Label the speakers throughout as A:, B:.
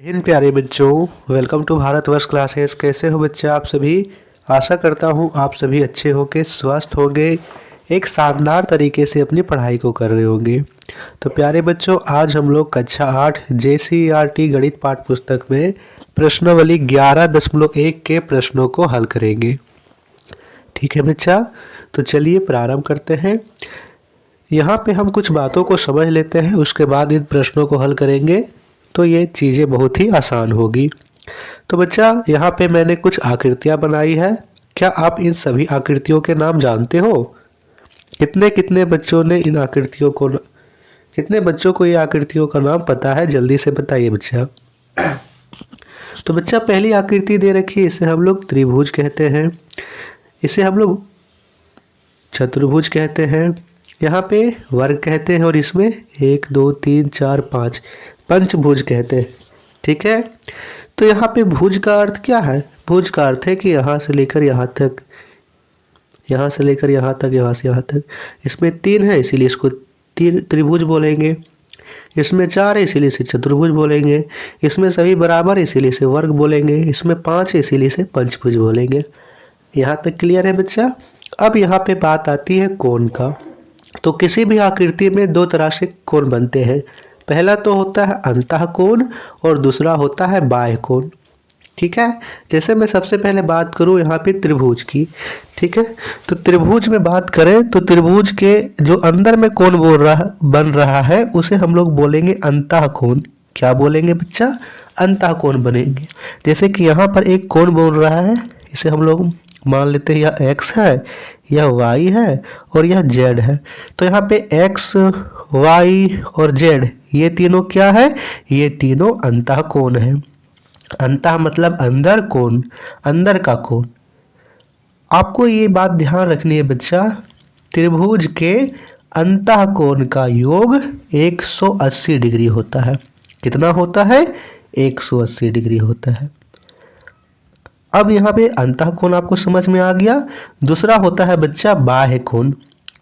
A: हिंद प्यारे बच्चों, welcome to Bharatvarsh classes. कैसे हो बच्चे आप सभी। आशा करता हूँ आप सभी अच्छे होंगे, स्वस्थ होंगे, एक शानदार तरीके से अपनी पढ़ाई को कर रहे होंगे। तो प्यारे बच्चों, आज हम लोग कक्षा 8 JCERT गणित पाठ पुस्तक में प्रश्नावली 11.1 के प्रश्नों को हल करेंगे। ठीक है बच्चा, तो चलिए प्रारंभ करते हैं। यहाँ पे हम कुछ बातों को समझ लेते हैं, उसके बाद इन प्रश्नों को हल करेंगे तो ये चीज़ें बहुत ही आसान होगी। तो बच्चा, यहाँ पे मैंने कुछ आकृतियाँ बनाई है। क्या आप इन सभी आकृतियों के नाम जानते हो? कितने कितने बच्चों ने इन आकृतियों को कितने बच्चों को ये आकृतियों का नाम पता है? जल्दी से बताइए बच्चा। तो बच्चा, पहली आकृति दे रखी है, इसे हम लोग त्रिभुज कहते हैं, इसे हम लोग चतुर्भुज कहते हैं, यहाँ पे वर्ग कहते हैं और इसमें 1 2 3 4 5 पंचभुज कहते हैं। ठीक है, तो यहाँ पे भुज का अर्थ क्या है? भुज का अर्थ है कि यहाँ से लेकर यहाँ तक, यहाँ से लेकर यहाँ तक, यहाँ से यहाँ तक। इसमें 3 है इसीलिए इसको तीन त्रिभुज बोलेंगे, इसमें 4 है इसीलिए इसे चतुर्भुज बोलेंगे, इसमें सभी बराबर इसीलिए इसे वर्ग बोलेंगे, इसमें 5 है इसीलिए इसे पंचभुज बोलेंगे। यहाँ तक क्लियर है बच्चा। अब यहाँ पे बात आती है कोण का। तो किसी भी आकृति में दो तरह से कोण बनते हैं। पहला तो होता है अंतः कोण और दूसरा होता है बाह्य कोण। ठीक है, जैसे मैं सबसे पहले बात करूं यहाँ पे त्रिभुज की। ठीक है, तो त्रिभुज में बात करें तो त्रिभुज के जो अंदर में कोण बन रहा है उसे हम लोग बोलेंगे अंतः कोण। क्या बोलेंगे बच्चा? अंतः कोण बनेंगे। जैसे कि यहाँ पर एक कोण बन रहा है, इसे हम लोग मान लेते हैं यह x है, यह y है और यह z है। तो यहाँ पे x, y और z ये तीनों क्या है? ये तीनों अंतः कोण है। अंतः मतलब अंदर, कोण अंदर का कोण। आपको ये बात ध्यान रखनी है बच्चा, त्रिभुज के अंतः कोण का योग 180 डिग्री होता है। कितना होता है? 180 डिग्री होता है। अब यहाँ पे अंतः कोण आपको समझ में आ गया। दूसरा होता है बच्चा बाह्य कोण।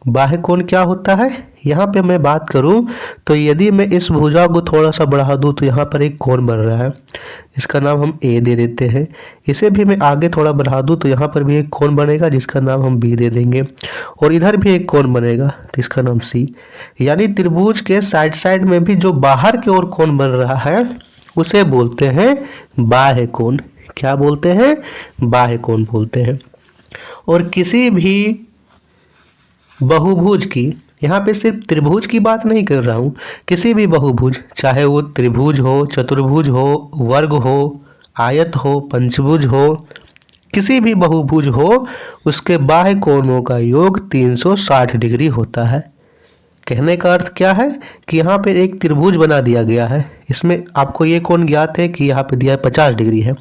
A: बाह्य कोण क्या होता है? यहाँ पे मैं बात करूँ तो यदि मैं इस भुजा को थोड़ा सा बढ़ा दूँ तो यहाँ पर एक कोण बन रहा है, इसका नाम हम A दे देते हैं। इसे भी मैं आगे थोड़ा बढ़ा दूँ तो यहाँ पर भी एक कोण बनेगा जिसका नाम हम B दे देंगे, और इधर भी एक कोण बनेगा तो इसका नाम C। यानी त्रिभुज के साइड साइड में भी जो बाहर की ओर कोण बन रहा है उसे बोलते हैं बाह्य कोण। क्या बोलते हैं? बाह्य कोण बोलते हैं। और किसी भी बहुभुज की, यहाँ पे सिर्फ त्रिभुज की बात नहीं कर रहा हूँ, किसी भी बहुभुज, चाहे वो त्रिभुज हो, चतुर्भुज हो, वर्ग हो, आयत हो, पंचभुज हो, किसी भी बहुभुज हो, उसके बाह्य कोणों का योग 360 डिग्री होता है। कहने का अर्थ क्या है कि यहाँ पे एक त्रिभुज बना दिया गया है, इसमें आपको ये कोण ज्ञात है कि यहाँ पे दिया है 50 डिग्री है,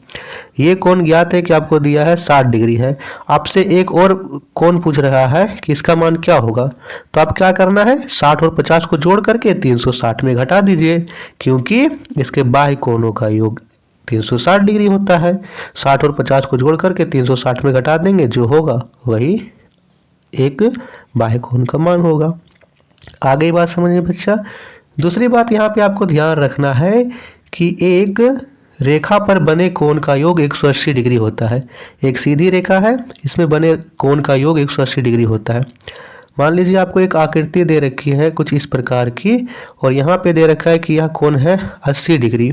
A: ये कोण ज्ञात है कि आपको दिया है 60 डिग्री है। आपसे एक और कोण पूछ रहा है कि इसका मान क्या होगा, तो आप क्या करना है, 60 और 50 को जोड़ करके 360 में घटा दीजिए, क्योंकि इसके बाह्य कोणों का योग 360 डिग्री होता है। 60 और 50 को जोड़ करके 360 में घटा देंगे, जो होगा वही एक बाह्य कोण का मान होगा। आगे बात समझिए बच्चा। दूसरी बात यहाँ पे आपको ध्यान रखना है कि एक रेखा पर बने कोण का योग 180 डिग्री होता है। एक सीधी रेखा है, इसमें बने कोण का योग 180 डिग्री होता है। मान लीजिए आपको एक आकृति दे रखी है कुछ इस प्रकार की, और यहाँ पे दे रखा है कि यह कोण है 80 डिग्री,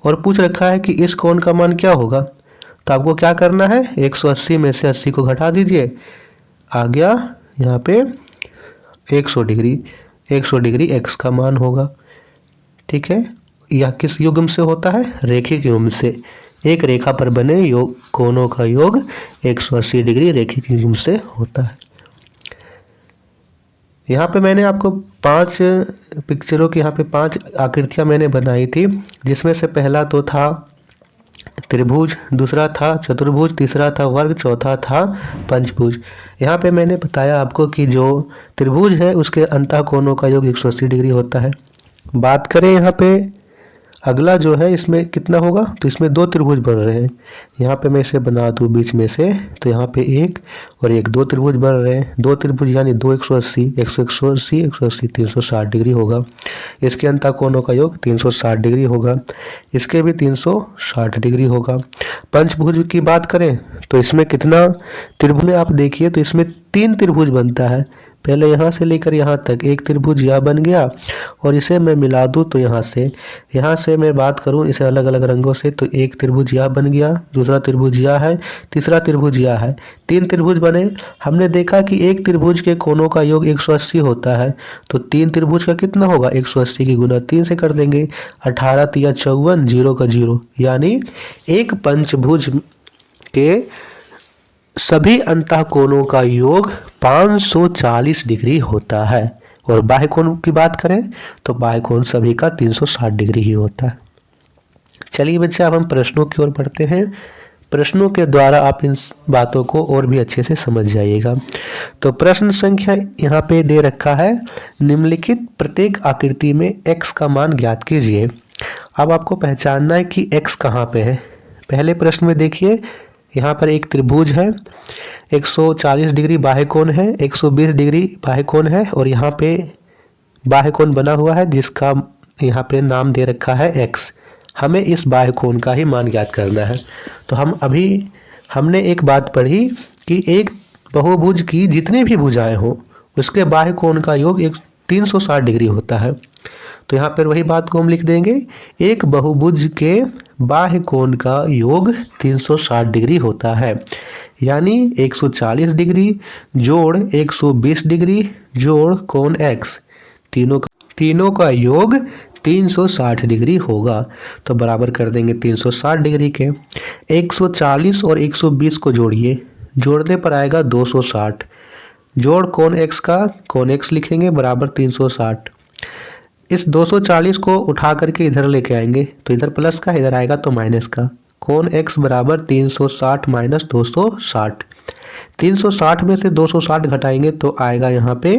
A: और पूछ रखा है कि इस कोण का मान क्या होगा। तो आपको क्या करना है, 180 में से 80 को घटा दीजिए, आ गया यहाँ पे 100 डिग्री। 100 डिग्री x का मान होगा। ठीक है, यह किस युग्म से होता है? रेखिक युग्म से। एक रेखा पर बने योग कोणों का योग 180 डिग्री रेखिक युग्म से होता है। यहाँ पे मैंने आपको 5 पिक्चरों की, यहाँ पे 5 आकृतियाँ मैंने बनाई थी, जिसमें से पहला तो था त्रिभुज, दूसरा था चतुर्भुज, तीसरा था वर्ग, चौथा था पंचभुज। यहाँ पे मैंने बताया आपको कि जो त्रिभुज है उसके अंतः कोणों का योग 180 डिग्री होता है। बात करें यहाँ पे अगला जो है इसमें कितना होगा, तो इसमें दो त्रिभुज बन रहे हैं। यहाँ पे मैं इसे बना दूँ बीच में से, तो यहाँ पे एक और एक, दो त्रिभुज बन रहे हैं। दो त्रिभुज यानी 2 180 180 180 360 डिग्री होगा। इसके अंतः कोणों का योग 360 डिग्री होगा, इसके भी 360 डिग्री होगा। पंचभुज की बात करें तो इसमें कितना त्रिभुज में आप देखिए, तो इसमें 3 त्रिभुज बनता है। पहले यहाँ से लेकर यहाँ तक एक त्रिभुज यह बन गया, और इसे मैं मिला दूँ तो यहाँ से मैं बात करूँ इसे अलग अलग रंगों से, तो एक त्रिभुज यह बन गया, दूसरा त्रिभुज यह है, तीसरा त्रिभुज यह है। 3 त्रिभुज बने। हमने देखा कि एक त्रिभुज के कोणों का योग 180 होता है, तो 3 त्रिभुज का कितना होगा, 180 की गुना 3 से कर देंगे। 18 तिया 54, 0 का 0, यानी एक पंचभुज के सभी अंतः कोणों का योग 540 डिग्री होता है। और बाह्य कोण की बात करें तो बाह्य कोण सभी का 360 डिग्री ही होता है। चलिए बच्चे, अब हम प्रश्नों की ओर बढ़ते हैं। प्रश्नों के द्वारा आप इन बातों को और भी अच्छे से समझ जाइएगा। तो प्रश्न संख्या यहाँ पे दे रखा है, निम्नलिखित प्रत्येक आकृति में x का मान ज्ञात कीजिए। अब आपको पहचानना है कि x कहाँ पे है। पहले प्रश्न में देखिए, यहाँ पर एक त्रिभुज है, 140 डिग्री बाह्य कोण है, 120 डिग्री बाह्य कोण है, और यहाँ पे बाह्य कोण बना हुआ है जिसका यहाँ पे नाम दे रखा है x। हमें इस बाह्य कोण का ही मान ज्ञात करना है। तो हमने एक बात पढ़ी कि एक बहुभुज की जितनी भी भुजाएं हों उसके बाह्य कोण का योग 360 डिग्री होता है। तो यहाँ पर वही बात को हम लिख देंगे, एक बहुभुज के बाह्य कोण का योग 360 डिग्री होता है, यानी 140 डिग्री जोड़ 120 डिग्री जोड़ कोण x, तीनों का योग 360 डिग्री होगा। तो बराबर कर देंगे 360 डिग्री के। 140 और 120 को जोड़िए, जोड़ने पर आएगा 260, जोड़ कोण x का कोण x लिखेंगे बराबर 360। इस 240 को उठा करके इधर लेके आएंगे, तो इधर प्लस का इधर आएगा तो माइनस का। कोण x बराबर 360 माइनस 260। 360 में से 260 घटाएंगे तो आएगा यहाँ पे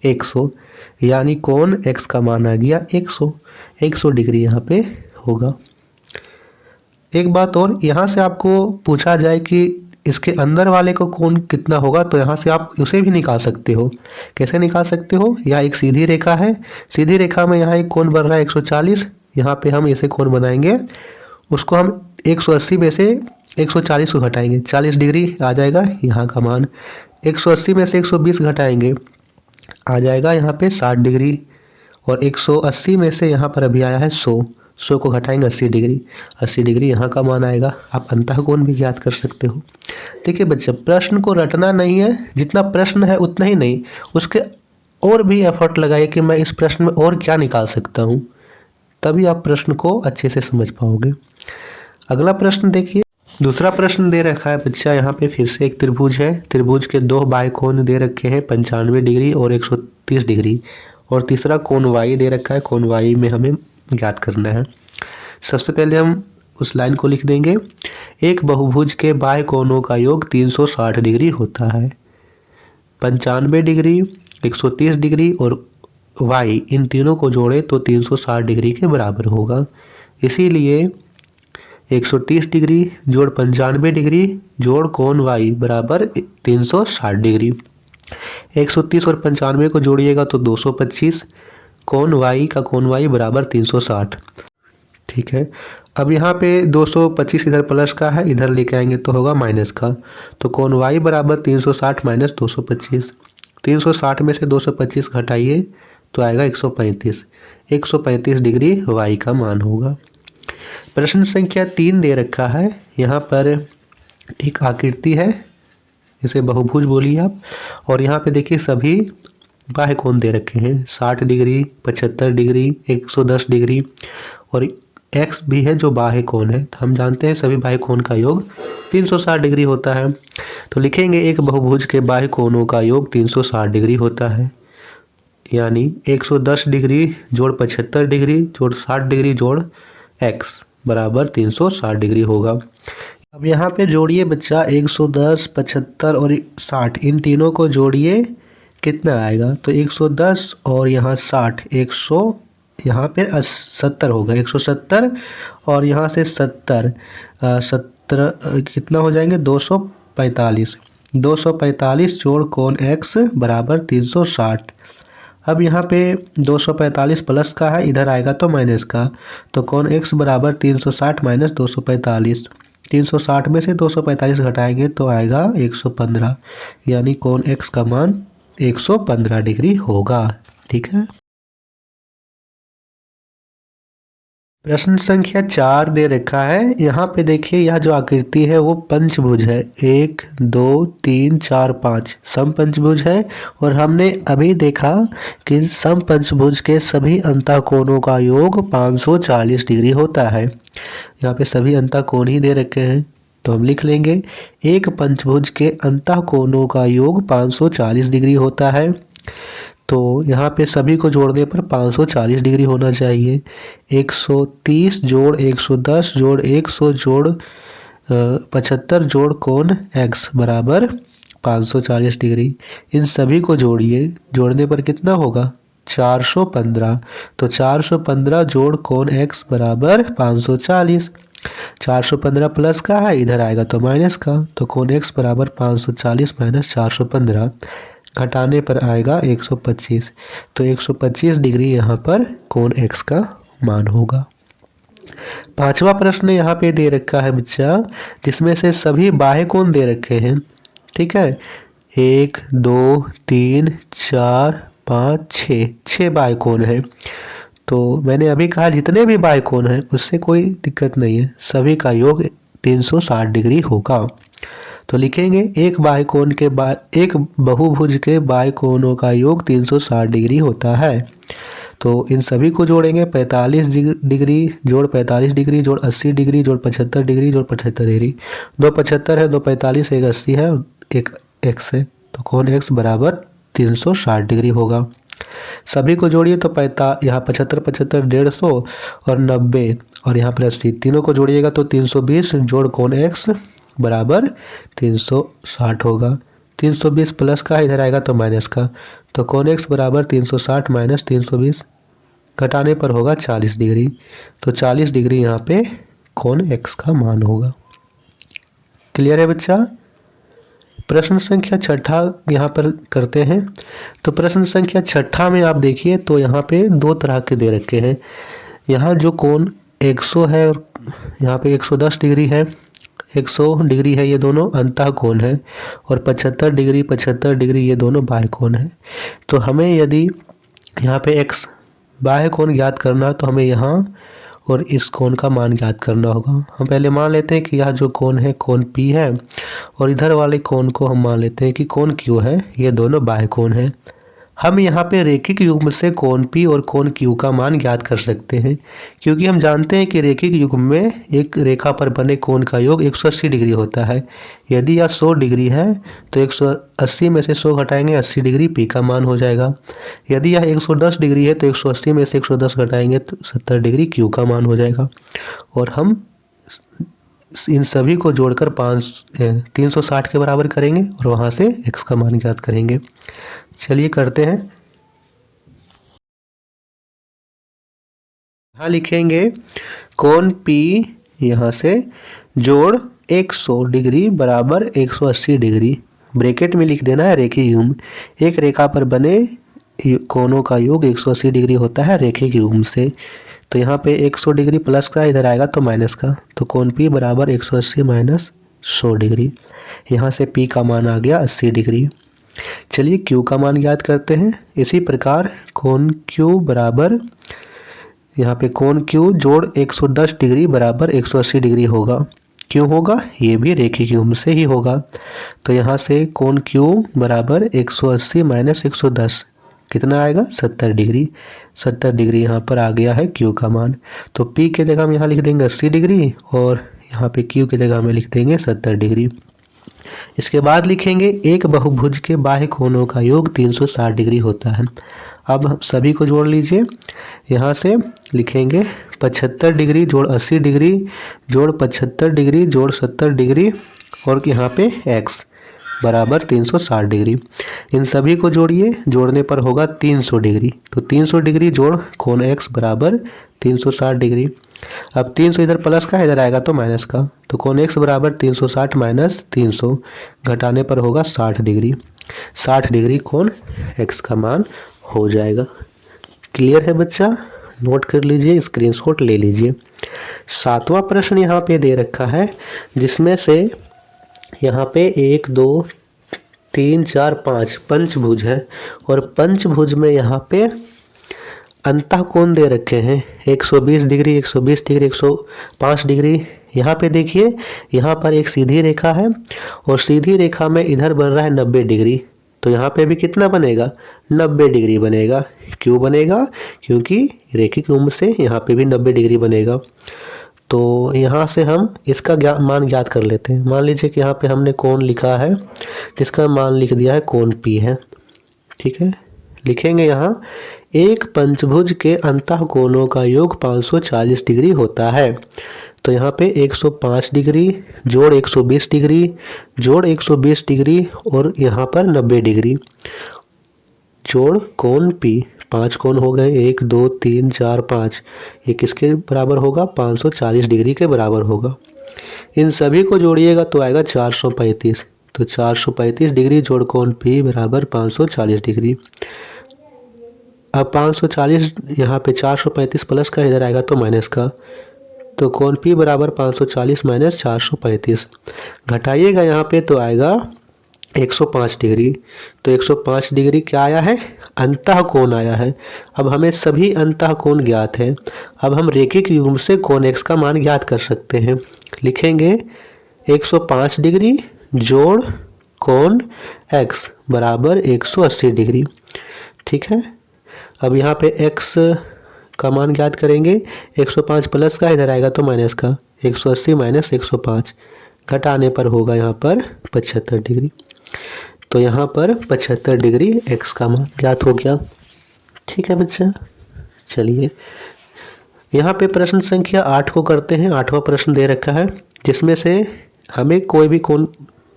A: 100, यानी कोण x का मान आ गया 100 डिग्री यहाँ पे होगा। एक बात और, यहाँ से आपको पूछा जाए कि इसके अंदर वाले को कोण कितना होगा, तो यहाँ से आप उसे भी निकाल सकते हो। कैसे निकाल सकते हो, यहाँ एक सीधी रेखा है, सीधी रेखा में यहाँ एक कोण बन रहा है 140, यहाँ पे हम इसे कोण बनाएंगे, उसको हम 180 में से 140 को घटाएंगे, 40 डिग्री आ जाएगा यहाँ का मान। 180 में से 120 घटाएंगे, आ जाएगा यहाँ पे 60 डिग्री, और 180 में से यहाँ पर अभी आया है 100 को घटाएंगे 80 डिग्री, 80 डिग्री यहाँ का मान आएगा। आप अंतः कोण भी ज्ञात कर सकते हो। देखिए बच्चे, प्रश्न को रटना नहीं है, जितना प्रश्न है उतना ही नहीं, उसके और भी एफर्ट लगाइए कि मैं इस प्रश्न में और क्या निकाल सकता हूँ, तभी आप प्रश्न को अच्छे से समझ पाओगे। अगला प्रश्न देखिए, दूसरा प्रश्न दे रखा है बच्चा, यहाँ पे फिर से एक त्रिभुज है, त्रिभुज के दो बाह्य कोण दे रखे हैं 95 डिग्री और 130 डिग्री, और तीसरा कोण y दे रखा है, कोण y में हमें ज्ञात करना है। सबसे पहले हम उस लाइन को लिख देंगे, एक बहुभुज के बाह्य कोणों का योग 360 डिग्री होता है। 95 डिग्री, 130 डिग्री और y, इन तीनों को जोड़े तो 360 डिग्री के बराबर होगा। इसीलिए 130 डिग्री जोड़ 95 डिग्री जोड़ कोण y बराबर 360 डिग्री। 130 और 95 को जोड़िएगा तो 225, कोण y का कोण y बराबर 360। ठीक है, अब यहाँ पे 225 इधर प्लस का है, इधर लेके आएंगे तो होगा माइनस का, तो कोण y बराबर 360 माइनस 225। 360 में से 225 घटाइए तो आएगा 135, 135 डिग्री y का मान होगा। प्रश्न संख्या 3 दे रखा है, यहाँ पर एक आकृति है, इसे बहुभुज बोलिए आप, और यहाँ पे देखिए सभी बाह्य कोण दे रखे हैं 60 डिग्री, 75 डिग्री, 110 डिग्री, और x भी है जो बाह्य कोण है। तो हम जानते हैं सभी बाह्य कोण का योग 360 डिग्री होता है। तो लिखेंगे एक बहुभुज के बाह्य कोणों का योग 360 डिग्री होता है, यानी 110 डिग्री जोड़ 75 डिग्री जोड़ 60 डिग्री जोड़ x बराबर 360 डिग्री होगा। अब यहाँ पे जोड़िए बच्चा, 110, 75 और 60, इन तीनों को जोड़िए, कितना आएगा, तो 110 और यहाँ 60, यहाँ पे 70 होगा, 170 और यहाँ से 70 कितना हो जाएंगे 245। 245 जोड़ कोण x बराबर 360। अब यहाँ पे 245 प्लस का है, इधर आएगा तो माइनस का, तो कोण x बराबर 360 माइनस 245। 360 में से 245 घटाएंगे तो आएगा 115, यानी कोण x का मान 115 डिग्री होगा। ठीक है। प्रश्न संख्या 4 दे रखा है। यहाँ पे देखिए, यह जो आकृति है वो पंचभुज है, 1 2 3 4 5 समपंचभुज है। और हमने अभी देखा कि समपंचभुज के सभी अंतःकोणों का योग 540 डिग्री होता है। यहाँ पे सभी अंतःकोण ही दे रखे हैं, तो हम लिख लेंगे एक पंचभुज के अंतःकोणों का योग 540 डिग्री होता है। तो यहाँ पे सभी को जोड़ने पर 540 डिग्री होना चाहिए। 130 जोड़ 110 जोड़ 100 जोड़ 75 जोड़ कोण x बराबर 540 डिग्री। इन सभी को जोड़िए, जोड़ने पर कितना होगा 415। तो 415 जोड़ कोण x बराबर 540। 415 प्लस का है, इधर आएगा तो माइनस का, तो कोण x बराबर 540 माइनस 415, घटाने पर आएगा 125। तो 125 डिग्री यहाँ पर कोण x का मान होगा। पांचवा प्रश्न यहाँ पे दे रखा है बच्चा, जिसमें से सभी बाह्य कोण दे रखे हैं। ठीक है, 1 2 3 4 5 6 बाह्य कोण है। तो मैंने अभी कहा जितने भी बाह्य कोण हैं उससे कोई दिक्कत नहीं है, सभी का योग 360 डिग्री होगा। तो लिखेंगे एक बाह्य कोण के एक बहुभुज के बाह्य कोणों का योग 360 डिग्री होता है। तो इन सभी को जोड़ेंगे, 45 डिग्री जोड़ 45 डिग्री जोड़ 80 डिग्री जोड़ 75 डिग्री जोड़ 75 डिग्री। 2 75 है, 2 45, 1 80 है, 1 x है, तो कोण x बराबर 360 डिग्री होगा। सभी को जोड़िए तो यहाँ 75 75 150 और 90 और यहाँ पर 80, तीनों को जोड़िएगा तो 320 जोड़ कोण x बराबर 360 होगा। 320 प्लस का इधर आएगा तो माइनस का, तो कोण x बराबर 360 माइनस 320, घटाने पर होगा 40 डिग्री। तो 40 डिग्री यहाँ पे कोण x का मान होगा। क्लियर है बच्चा। प्रश्न संख्या 6 यहाँ पर करते हैं। तो प्रश्न संख्या 6 में आप देखिए तो यहाँ पे दो तरह के दे रखे हैं। यहाँ जो कोण 100 है और यहाँ पे 110 डिग्री है, 100 डिग्री है, ये दोनों अंतः कोण है, और 75 डिग्री ये दोनों बाह्य कोण है। तो हमें यदि यहाँ पे x बाह्य कोण ज्ञात करना तो हमें यहाँ और इस कोण का मान ज्ञात करना होगा। हम पहले मान लेते हैं कि यह जो कोण है कोण P है, और इधर वाले कोण को हम मान लेते हैं कि कोण Q है, ये दोनों बाह्य कोण है। हम यहाँ पे रेखिक युग्म से कोण P और कोण Q का मान ज्ञात कर सकते हैं, क्योंकि हम जानते हैं कि रेखिक युग्म में एक रेखा पर बने कोण का योग 180 डिग्री होता है। यदि यह 100 डिग्री है तो 180 में से 100 घटाएंगे, 80 डिग्री P का मान हो जाएगा। यदि यह 110 डिग्री है तो 180 में से 110 घटाएंगे तो 70 डिग्री Q का मान हो जाएगा। और हम इन सभी को जोड़कर 360 के बराबर करेंगे और वहाँ से x का मान ज्ञात करेंगे। चलिए करते हैं। यहाँ लिखेंगे कोण P यहाँ से जोड़ 100 डिग्री बराबर 180 डिग्री, ब्रैकेट में लिख देना है रेखिक युग्म। एक रेखा पर बने कोणों का योग 180 डिग्री होता है रेखिक युग्म से। तो यहाँ पे 100 डिग्री प्लस का, इधर आएगा तो माइनस का, तो कोण P बराबर 180 माइनस 100 डिग्री। यहाँ से P का मान आ गया 80 डिग्री। चलिए Q का मान ज्ञात करते हैं। इसी प्रकार कोण Q बराबर, यहाँ पे कोण Q जोड़ 110 डिग्री बराबर 180 डिग्री होगा। क्यों होगा? ये भी रेखिक युग्म से ही होगा। तो यहाँ से कोण Q बराबर 180 माइनस 110 कितना आएगा 70 डिग्री। 70 डिग्री यहाँ पर आ गया है Q का मान। तो P के जगह हम यहाँ लिख देंगे 80 डिग्री और यहाँ पे Q के जगह में लिख देंगे 70 डिग्री। इसके बाद लिखेंगे एक बहुभुज के बाह्य कोणों का योग 360 डिग्री होता है। अब सभी को जोड़ लीजिए। यहाँ से लिखेंगे 75 डिग्री जोड़ 80 डिग्री जोड़ 75 डिग्री जोड़ 70 डिग्री और यहाँ पे x बराबर 360 डिग्री। इन सभी को जोड़िए, जोड़ने पर होगा 300 डिग्री। तो 300 डिग्री जोड़ कोण x बराबर 360 डिग्री। अब 300 इधर प्लस का, इधर आएगा तो माइनस का, तो कोण x बराबर 360 माइनस 300, घटाने पर होगा 60 डिग्री। 60 डिग्री कोण x का मान हो जाएगा। क्लियर है बच्चा? नोट कर लीजिए, स्क्रीनशॉट ले लीजिए। 7वां प्रश्न यहाँ पे दे रखा है, जिसमें से यहाँ पे 1 2 3 4 5 पंचभुज है, और पंचभुज में यहाँ पे अंतः कोण दे रखे हैं 120 डिग्री, 120 डिग्री, 105 डिग्री। यहाँ पे देखिए, यहाँ पर एक सीधी रेखा है और सीधी रेखा में इधर बन रहा है 90 डिग्री। तो यहाँ पे भी कितना बनेगा? 90 डिग्री बनेगा। क्यों बनेगा? क्योंकि रेखिक यूं से यहाँ पे भी 90 डिग्री बनेगा। तो यहाँ से हम इसका मान ज्ञात कर लेते हैं। मान लीजिए कि यहाँ पे हमने कोण लिखा है, जिसका मान लिख दिया है कोण P है। ठीक है, लिखेंगे यहाँ एक पंचभुज के अंतः कोणों का योग 540 डिग्री होता है। तो यहाँ पे 105 डिग्री जोड़ 120 डिग्री जोड़ 120 डिग्री और यहाँ पर 90 डिग्री जोड़ कोण P, 5 कोण हो गए, 1 2 3 4 5। ये किसके बराबर होगा? 540 डिग्री के बराबर होगा। इन सभी को जोड़िएगा तो आएगा 435। तो 435 डिग्री जोड़ कोण P बराबर 540 डिग्री। अब 540 यहाँ पे 435 प्लस का, इधर आएगा तो माइनस का, तो कोण P बराबर 540 माइनस 435। घटाइएगा यहाँ पे तो आएगा 105 डिग्री। तो 105 डिग्री क्या आया है? अंतः कोण आया है। अब हमें सभी अंतः कोण ज्ञात है। अब हम रेखिक युग्म से कोण x का मान ज्ञात कर सकते हैं। लिखेंगे 105 डिग्री जोड़ कोण x बराबर 180 डिग्री। ठीक है, अब यहाँ पे x का मान ज्ञात करेंगे। 105 प्लस का, इधर आएगा तो माइनस का, 180 माइनस 105, घटाने पर होगा यहाँ पर 75 डिग्री। तो यहाँ पर 75 डिग्री x का मान ज्ञात हो गया। ठीक है बच्चा, चलिए यहाँ पे प्रश्न संख्या 8 को करते हैं। 8वां प्रश्न दे रखा है, जिसमें से हमें कोई भी कोण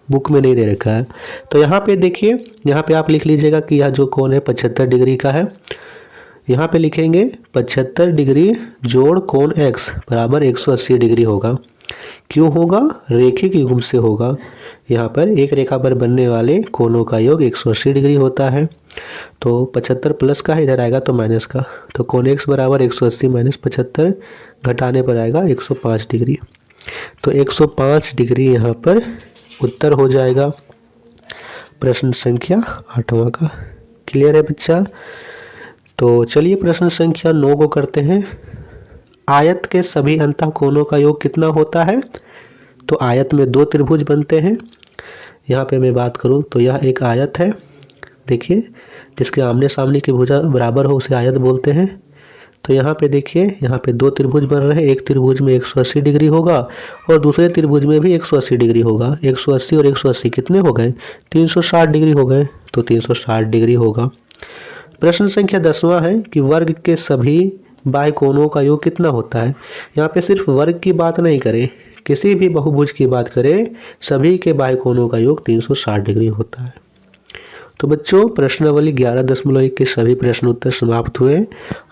A: बुक में नहीं दे रखा है। तो यहाँ पे देखिए, यहाँ पे आप लिख लीजिएगा कि यह जो कोण है 75 डिग्री का है। यहाँ पे लिखेंगे 75 डिग्री जोड़ कोण x बराबर 180 डिग्री होगा। क्यों होगा? रेखिक युग्म से होगा। यहाँ पर एक रेखा पर बनने वाले कोणों का योग 180 डिग्री होता है। तो 75 प्लस का, इधर आएगा तो माइनस का, तो कोण x बराबर 180 माइनस 75, घटाने पर आएगा 105 डिग्री। तो 105 डिग्री यहाँ पर उत्तर हो जाएगा प्रश्न संख्या 8वां का। क्लियर है बच्चा? तो चलिए प्रश्न संख्या 9 को करते हैं। आयत के सभी अंतः कोणों का योग कितना होता है? तो आयत में 2 त्रिभुज बनते हैं। यहाँ पे मैं बात करूँ तो यह एक आयत है, देखिए, जिसके आमने सामने की भुजा बराबर हो उसे आयत बोलते हैं। तो यहाँ पे देखिए, यहाँ पे 2 त्रिभुज बन रहे हैं। एक त्रिभुज में 180 डिग्री होगा और दूसरे त्रिभुज में भी 180 डिग्री होगा। 180 और 180 कितने हो गए? 360 डिग्री हो गए। तो 360 डिग्री होगा। प्रश्न संख्या 10वां है कि वर्ग के सभी बाह्य कोणों का योग कितना होता है? यहाँ पे सिर्फ वर्ग की बात नहीं करें, किसी भी बहुभुज की बात करें, सभी के बाह्य कोणों का योग 360 डिग्री होता है। तो बच्चों, प्रश्नावली 11.1 के सभी प्रश्न उत्तर समाप्त हुए।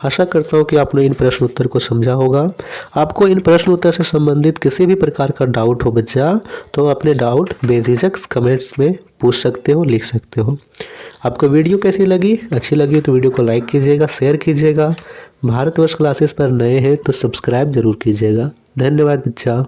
A: आशा करता हूँ कि आपने इन प्रश्न उत्तर को समझा होगा। आपको इन प्रश्न उत्तर से संबंधित किसी भी प्रकार का डाउट हो बच्चा, तो अपने डाउट बेझिझक कमेंट्स में पूछ सकते हो, लिख सकते हो। आपको वीडियो कैसी लगी? अच्छी लगी तो वीडियो को लाइक कीजिएगा, शेयर कीजिएगा। भारतवर्ष क्लासेस पर नए हैं तो सब्सक्राइब जरूर कीजिएगा। धन्यवाद बच्चा।